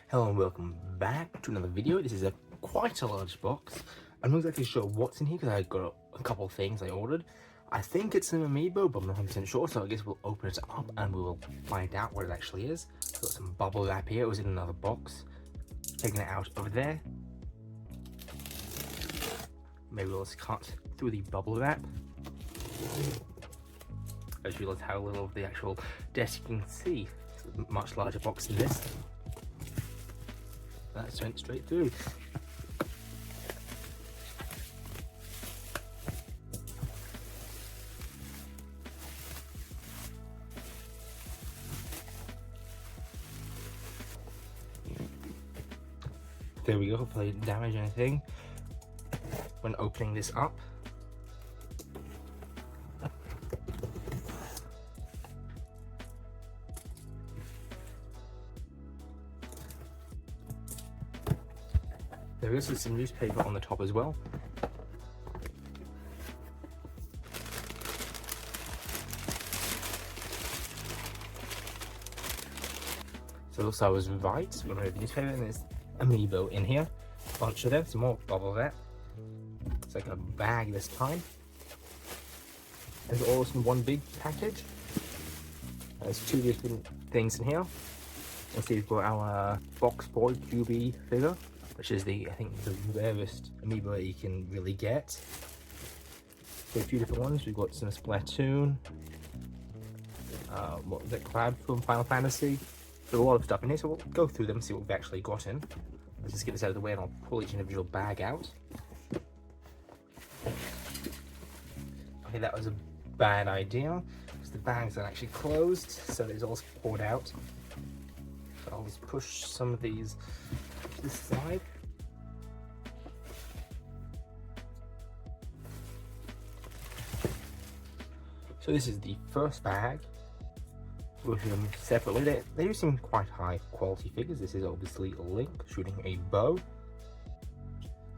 Hello and welcome back to another video. This is quite a large box. I'm not exactly sure what's in here because I got a couple of things I ordered. I think it's an Amiibo, but I'm not 100% sure, so I guess we'll open it up and we will find out what it actually is. I've got some bubble wrap here. It was in another box. Taking it out over there. Maybe we'll just cut through the bubble wrap. I just realized how little of the actual desk you can see. It's a much larger box than this. That went straight through. There we go, hopefully it didn't damage anything when opening this up. There is some newspaper on the top as well. So it looks like I was right when I read the newspaper, and there's Amiibo in here. A bunch of them, some more bubble wrap. It's like a bag this time. There's all in one big package. There's two different things in here. Let's see, we've got our Box Boy QB figure, which is I think the rarest Amiibo that you can really get. So a few different ones. We've got some Splatoon, what was it, Crab from Final Fantasy. There's a lot of stuff in here, so we'll go through them and see what we've actually got in. Let's just get this out of the way and I'll pull each individual bag out. Okay, that was a bad idea, because the bags are actually closed, so it's all poured out. So I'll just push some of these to the side. So this is the first bag. With them separately. They do seem quite high quality figures. This is obviously Link shooting a bow.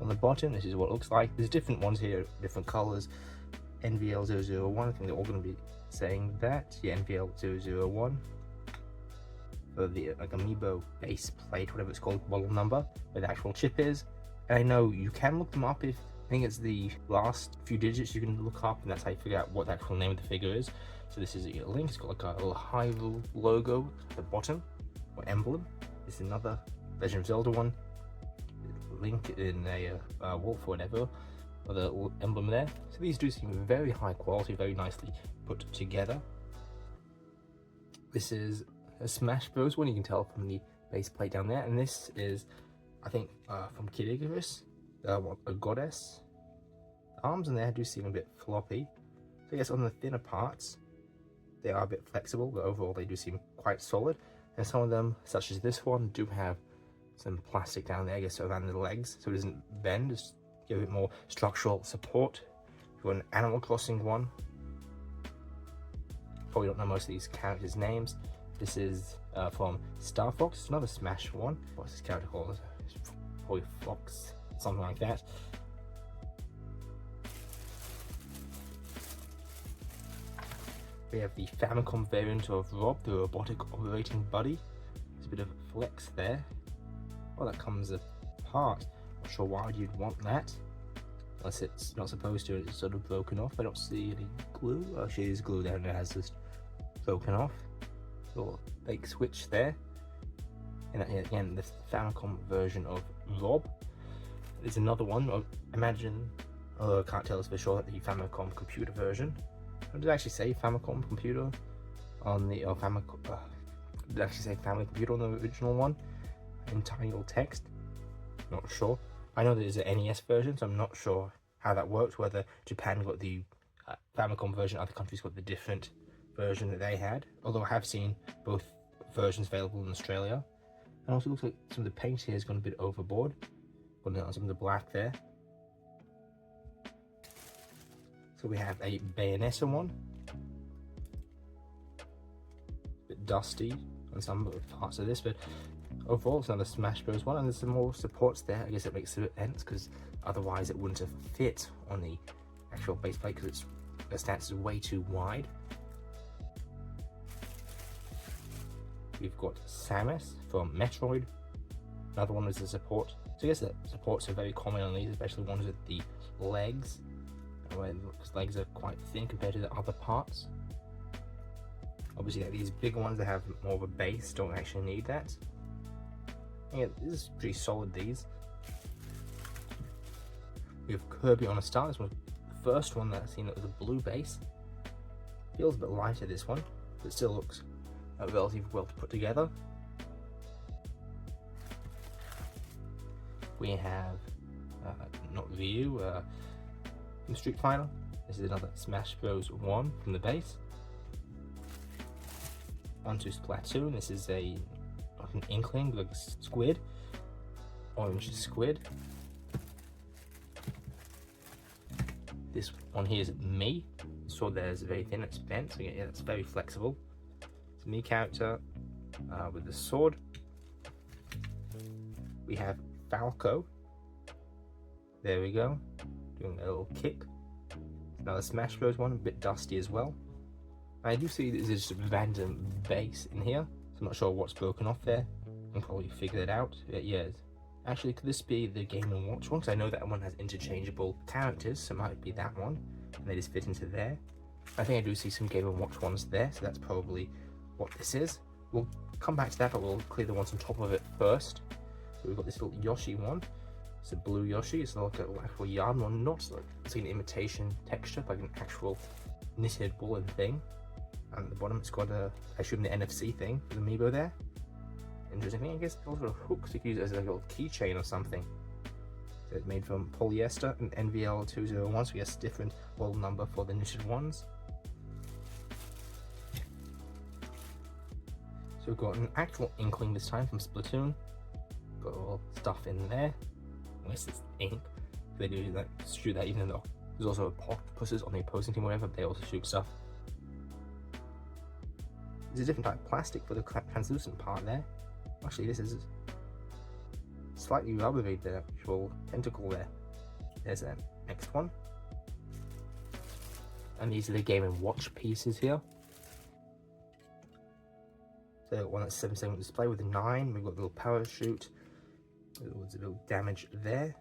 On the bottom, this is what it looks like. There's different ones here, different colors. NVL001, I think they're all going to be saying that. Yeah, NVL001. For the Amiibo base plate, whatever it's called, model number, where the actual chip is. And I know you can look them up if, I think it's the last few digits you can look up, and that's how you figure out what the actual name of the figure is. So this is a Link, it's got like a little Hyrule logo at the bottom, or emblem. This is another Legend of Zelda one. Link in a wolf or whatever, with a little emblem there. So these do seem very high quality, very nicely put together. This is a Smash Bros one, you can tell from the base plate down there. And this is, I think, from Kid Icarus, a goddess. The arms in there do seem a bit floppy. So I guess on the thinner parts, they are a bit flexible, but overall they do seem quite solid. And some of them, such as this one, do have some plastic down there, I guess, around the legs, so it doesn't bend, just give it more structural support. We've got an Animal Crossing one. Probably don't know most of these characters' names. This is from Star Fox, another Smash one. What's this character called? It's probably Fox, something like that. We have the Famicom variant of Rob, the robotic operating buddy. There's a bit of flex there. Well, that comes apart. Not sure why you'd want that. Unless it's not supposed to, it's sort of broken off. I don't see any glue. Oh, actually, there's glue down there, it has just broken off. Little fake switch there. And again, the Famicom version of Rob. There's another one. I imagine, although I can't tell us for sure, that the Famicom computer version. Does it actually say Famicom computer on the Famicom? Did it actually say Family Computer on the original one in tiny little text? Not sure. I know there's an NES version, so I'm not sure how that worked. Whether Japan got the Famicom version, other countries got the different version that they had. Although I have seen both versions available in Australia. And also looks like some of the paint here has gone a bit overboard. Got some of the black there. So we have a Bayonetta one. A bit dusty on some parts of this, but overall it's another Smash Bros one, and there's some more supports there. I guess it makes sense because otherwise it wouldn't have fit on the actual base plate because the stance is way too wide. We've got Samus from Metroid, Another one is the support. So I guess the supports are very common on these, especially ones with the legs, because legs are quite thin compared to the other parts. Obviously, like these bigger ones that have more of a base don't actually need that. Yeah, this is pretty solid. These. We have Kirby on a star. This was the first one that I've seen that was a blue base. Feels a bit lighter, this one, but still looks relatively well put together. We have not Ryu from Street Fighter. This is another Smash Bros. 1 from the base. Onto Splatoon. This is an Inkling, like squid, orange squid. This one here is me. The sword there is very thin, it's bent, so yeah, it's very flexible. It's a me character with the sword. We have Falco. There we go, doing a little kick. Another Smash Bros. One, a bit dusty as well. I do see there's just a random base in here, so I'm not sure what's broken off there. I can probably figure it out. Yeah, actually, could this be the Game & Watch one? Because I know that one has interchangeable characters, so it might be that one. And they just fit into there. I think I do see some Game & Watch ones there, so that's probably what this is. We'll come back to that, but we'll clear the ones on top of it first. So we've got this little Yoshi one. It's a blue Yoshi. It's like an actual yarn one, not like it's like an imitation texture, like an actual knitted woolen thing. And at the bottom, it's got a, I assume, the NFC thing for the Amiibo there. Interesting thing, I guess, also a hook, so you can use it as like a little keychain or something. So it's made from polyester and NVL201, so yes, different model number for the knitted ones. So we've got an actual Inkling this time from Splatoon. Got all stuff in there. Unless it's ink. They do like shoot that, even though there's also octopuses on the opposing team or whatever, they also shoot stuff. There's a different type of plastic for the translucent part there. Actually, this is slightly rubbery, the actual tentacle there. There's the next one. And these are the Game & Watch pieces here. So one that's 7-second display with a 9. We've got a little parachute. There's a little damage there.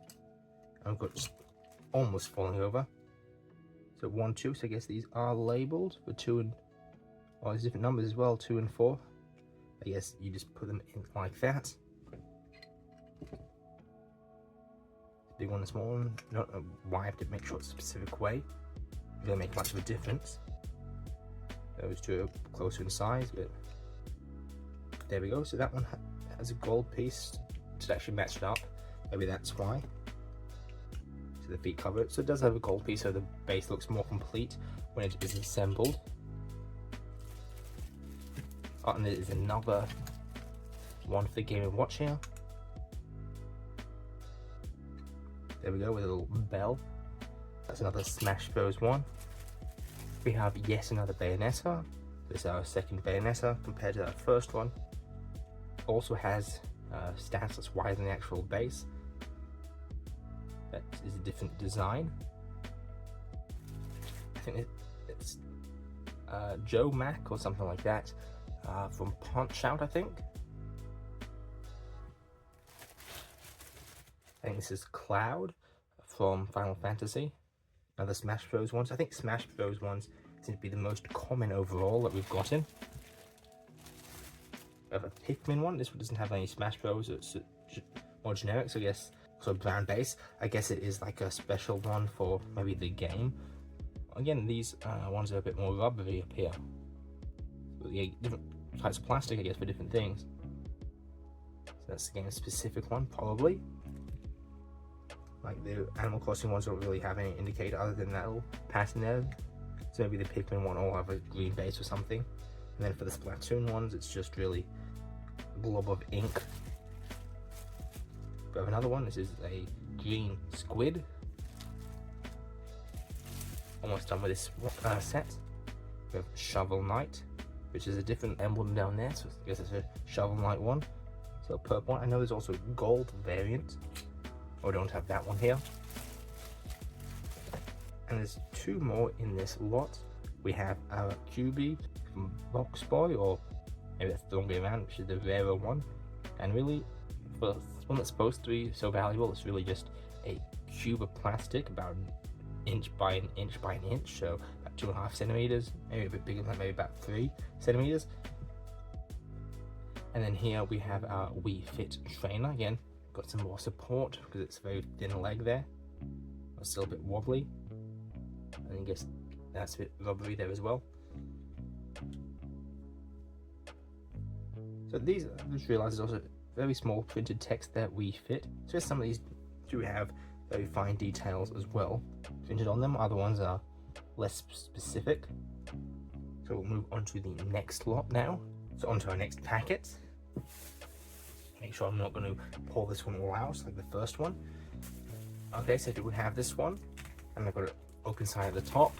And we've got just almost falling over. So 1, 2. So I guess these are labeled for 2 and... Oh, there's different numbers as well, 2 and 4. I guess you just put them in like that. Big one and small one. I don't know why I have to make sure it's a specific way. It doesn't make much of a difference. Those two are closer in size, but there we go. So that one has a gold piece to actually match it up. Maybe that's why. So the feet cover it. So it does have a gold piece, so the base looks more complete when it is assembled. Oh, and there's another one for the Game & Watch here. There we go, with a little bell. That's another Smash Bros. One. We have yet another Bayonetta. This is our second Bayonetta compared to our first one. Also has stats that's wider than the actual base. That is a different design. I think it's Joe Mac or something like that. From Punch Out, I think. I think this is Cloud from Final Fantasy. Another Smash Bros. Ones. I think Smash Bros. Ones seem to be the most common overall that we've gotten. We have a Pikmin one. This one doesn't have any Smash Bros. It's more generic, so I guess, so brown base. I guess it is like a special one for maybe the game. Again, these ones are a bit more rubbery up here. But yeah, different types of plastic, I guess, for different things. So that's the game specific one, probably. Like the Animal Crossing ones don't really have any indicator other than that little pattern there. So maybe the Pikmin one will have a green base or something. And then for the Splatoon ones, it's just really a blob of ink. We have another one. This is a green squid. Almost done with this set. We have Shovel Knight, which is a different emblem down there. So I guess it's a Shovel Knight one. So purple one. I know there's also a gold variant. Oh, we don't have that one here. And there's two more in this lot. We have our QB from Box Boy, or maybe that's the wrong way around, which is the rarer one. And really, for one that's supposed to be so valuable, it's really just a cube of plastic about an inch by an inch by an inch, so about 2.5 centimeters, maybe a bit bigger than that, maybe about 3 centimeters. And then here we have our Wii Fit trainer. Again, got some more support because it's a very thin leg there. It's still a bit wobbly. And I guess that's a bit rubbery there as well. So these, I just realised there's also very small printed text there, Wii Fit. So some of these do have very fine details as well printed on them. Other ones are less specific. So we'll move on to the next lot now. So onto our next packet. Make sure I'm not going to pull this one all out like the first one. Okay, so we have this one, and I've got an open side at the top.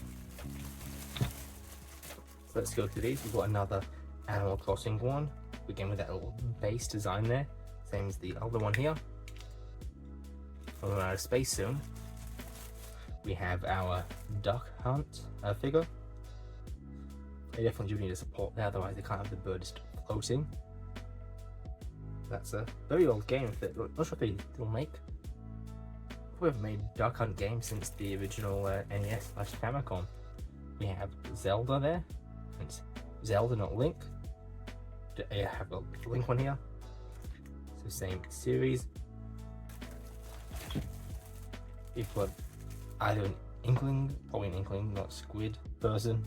So let's go through these. We've got another Animal Crossing one, again with that little base design there, same as the other one here. We'll run out of space soon. We have our Duck Hunt figure. They definitely do need a support there, otherwise they can't have the bird just floating. That's a very old game that I'm not sure if they still make. We haven't made Duck Hunt games since the original NES/Famicom. We have Zelda there. It's Zelda, not Link. I have a Link one here. So same series. We've got either an Inkling, probably an Inkling, not Squid person.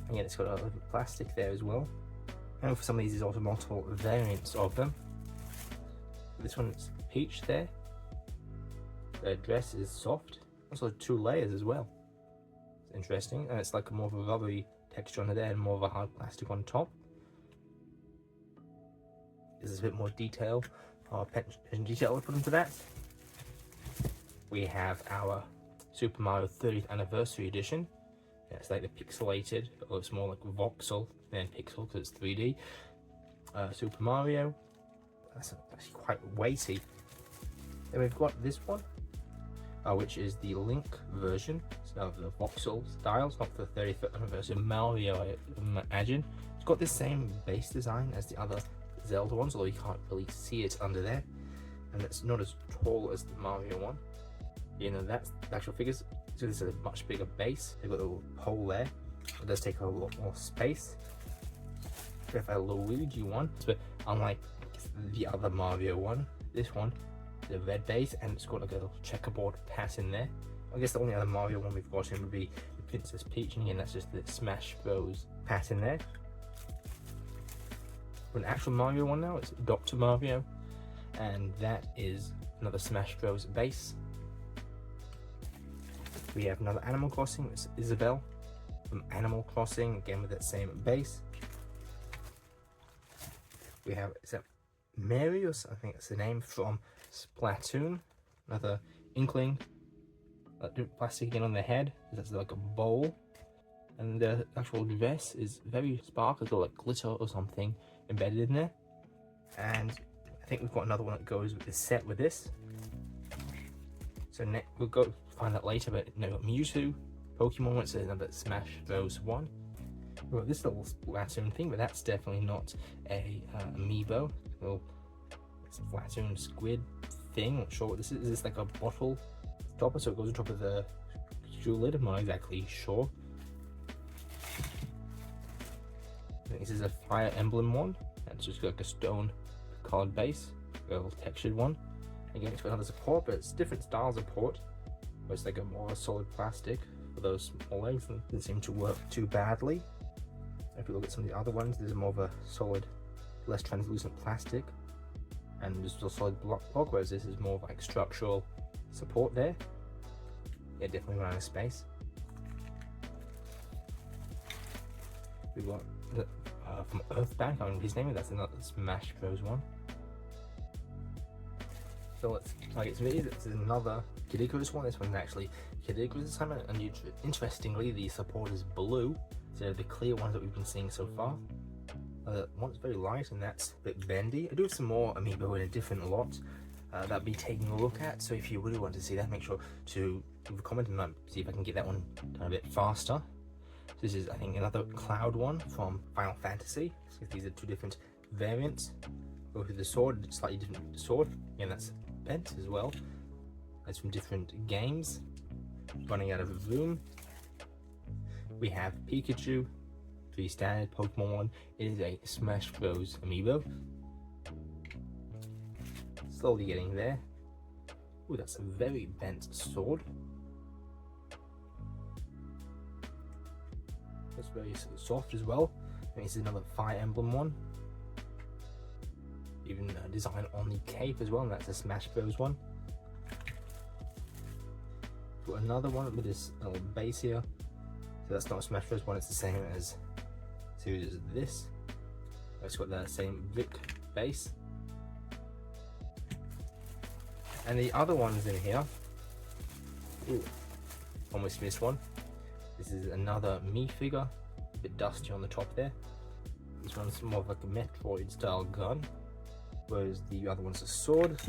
Again, it's got a little plastic there as well. And for some of these, there's also multiple variants of them. This one's Peach there. The dress is soft. Also 2 layers as well. It's interesting, and it's like more of a rubbery texture under there and more of a hard plastic on top. There's a bit more detail, pension detail we put into that. We have our Super Mario 30th Anniversary Edition. It's like the pixelated, or it's more like voxel than pixel because it's 3D. Super Mario. That's actually quite weighty. Then we've got this one, which is the Link version. So the voxel styles, not the 30th Anniversary Mario, I imagine. It's got the same base design as the other Zelda ones, although you can't really see it under there. And it's not as tall as the Mario one. You know, that's the actual figures. So this is a much bigger base. They've got a little hole there. It does take a lot more space. We have a Luigi one, but unlike the other Mario one, this one, the red base, and it's got like a little checkerboard pattern there. I guess the only other Mario one we've got in would be the Princess Peach, and again, that's just the Smash Bros pattern there. For an actual Mario one now, it's Dr. Mario, and that is another Smash Bros base. We have another Animal Crossing, it's Isabelle from Animal Crossing, again with that same base. We have, is that Marius, I think that's the name, from Splatoon. Another Inkling, plastic again on the head, that's like a bowl. And the actual dress is very sparkly, like glitter or something embedded in there. And I think we've got another one that goes with the set with this. So we'll go find that later, but no, Mewtwo, Pokemon, it's another Smash Bros one. We've got this little Splatoon thing, but that's definitely not a Amiibo. Well, it's a Splatoon squid thing, not sure what this is. Is this like a bottle topper, so it goes on top of the jewel lid? I'm not exactly sure. I think this is a Fire Emblem one. It's just like a stone colored base, a little textured one. Again, it's got another support, but it's different styles of port. Where it's like a more solid plastic for those small legs, and it doesn't seem to work too badly. If you look at some of the other ones, there's more of a solid, less translucent plastic, and just a solid block, whereas this is more of like structural support there. Yeah, definitely run out of space. We've got from Earthbank, I mean his name, that's another Smash Bros one. So let's try to get some of these. This is another Kid Icarus one. This one's actually Kid Icarus this time, and interestingly, the support is blue. So the clear ones that we've been seeing so far. One's very light, and that's a bit bendy. I do have some more Amiibo in a different lot that I'll be taking a look at. So if you really want to see that, make sure to leave a comment and see if I can get that one done a bit faster. So this is, I think, another Cloud one from Final Fantasy. So these are 2 different variants. Go through the sword, slightly different sword, and that's bent as well. That's from different games. Running out of room. We have Pikachu, the standard Pokemon one. It is a Smash Bros. Amiibo. Slowly getting there. Ooh, that's a very bent sword. That's very soft as well. And this is another Fire Emblem one. Even a design on the cape as well, and that's a Smash Bros. One. Got another one with this little base here. So that's not a Smash Bros. One, it's the same as series as this. It's got the same Vic base. And the other ones in here, ooh, almost missed one. This is another Mii figure, a bit dusty on the top there. This one's more of like a Metroid style gun, whereas the other one's a sword.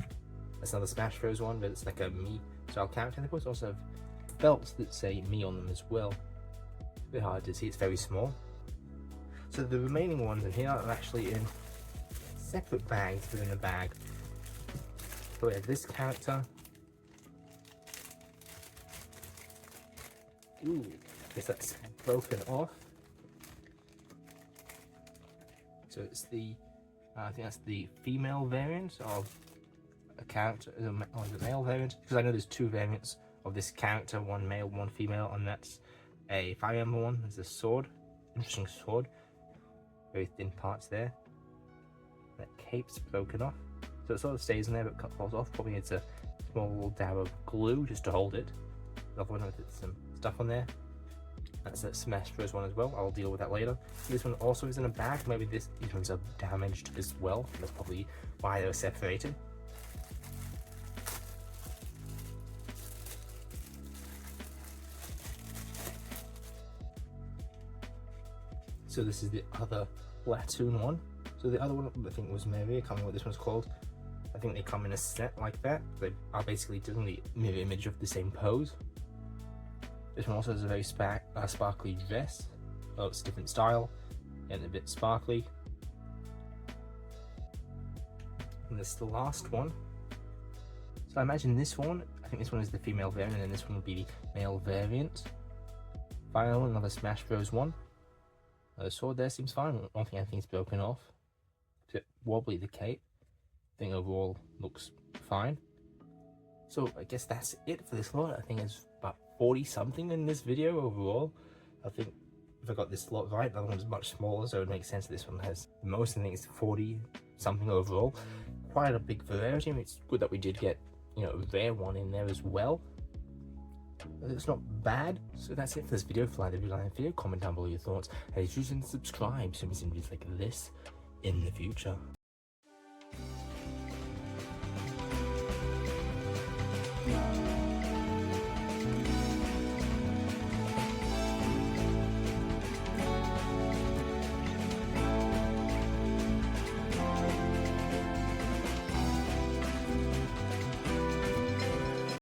That's another Smash Bros. One, but it's like a Mii style character. And of course also have belts that say Mii on them as well. A bit hard to see, it's very small. So the remaining ones in here are actually in separate bags within a bag. So we have this character. Ooh, I guess that's broken off. So it's the, I think that's the female variant of a character, or the male variant, because I know there's two variants of this character, one male, one female, and that's a Fire Emblem one. There's a sword, interesting sword, very thin parts there. That cape's broken off. So it sort of stays in there but falls off. Probably needs a small little dab of glue just to hold it. The other one with some stuff on there. That's a Smash Bros. One as well. I'll deal with that later. This one also is in a bag. Maybe these ones are damaged as well. That's probably why they were separated. So this is the other Platoon one. So the other one I think was Mary. I can't remember what this one's called. I think they come in a set like that. They are basically doing the mirror image of the same pose. This one also has a very sparkly dress. Oh, it's a different style and a bit sparkly. And this is the last one. So I imagine this one, I think this one is the female variant, and then this one would be the male variant. Finally, another Smash Bros. One. The sword there seems fine. I don't think anything's broken off. It's a bit wobbly, the cape. I think overall looks fine. So I guess that's it for this lot. I think it's about 40 something in this video overall. I think if I got this lot right, the other one's much smaller, so it makes sense that this one has the most. I think it's 40 something overall. Quite a big variety. I mean, it's good that we did get, you know, a rare one in there as well. It's not bad. So that's it for this video. If you like the video, comment down below your thoughts, and as usual, subscribe so we see videos like this in the future.